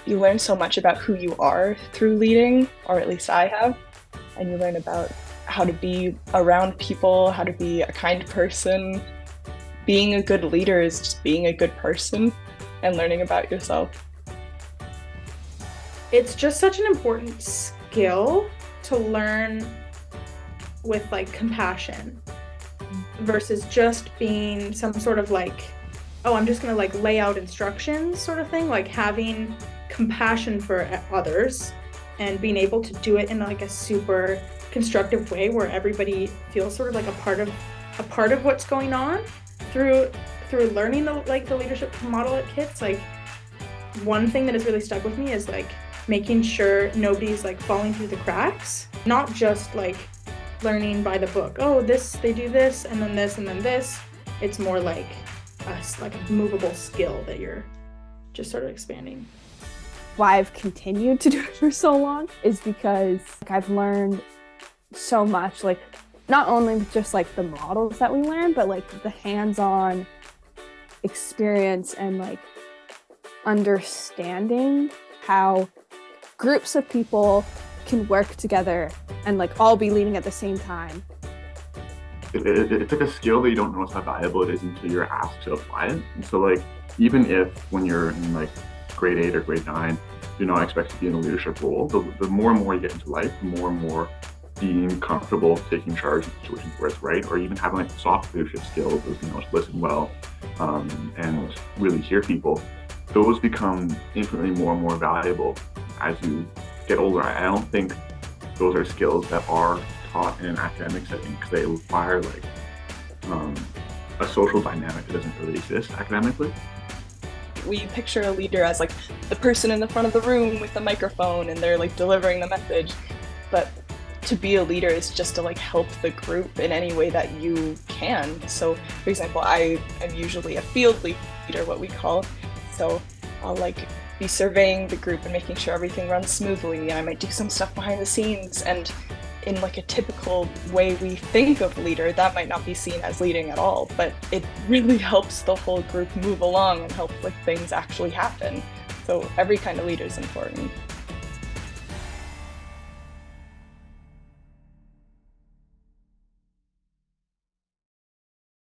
You learn so much about who you are through leading, or at least I have, and you learn about how to be around people, how to be a kind person. Being a good leader is just being a good person and learning about yourself. It's just such an important skill to learn with like compassion versus just being some sort of like, oh, I'm just gonna like lay out instructions sort of thing, like having compassion for others and being able to do it in like a super constructive way where everybody feels sort of like a part of what's going on through learning the leadership model at KITS. Like one thing that has really stuck with me is like making sure nobody's like falling through the cracks, not just like learning by the book. Oh, this, they do this and then this and then this. It's more like a movable skill that you're just sort of expanding. Why I've continued to do it for so long is because I've learned so much, like not only just like the models that we learn, but like the hands-on experience and like understanding how groups of people can work together and like all be leading at the same time. It's like a skill that you don't notice how valuable it is until you're asked to apply it. And so like, even if when you're in like grade 8 or grade 9, you're not expected to be in a leadership role, the more and more you get into life, the more and more being comfortable taking charge in situations where it's right, or even having like soft leadership skills, as listen well, and really hear people, those become infinitely more and more valuable as you get older. I don't think those are skills that are taught in an academic setting because they require like a social dynamic that doesn't really exist academically. We picture a leader as like the person in the front of the room with the microphone and they're like delivering the message. But to be a leader is just to like help the group in any way that you can. So for example, I am usually a field leader, what we call. So I'll like be surveying the group and making sure everything runs smoothly. I might do some stuff behind the scenes, and in like a typical way we think of leader, that might not be seen as leading at all, but it really helps the whole group move along and help like things actually happen. So every kind of leader is important.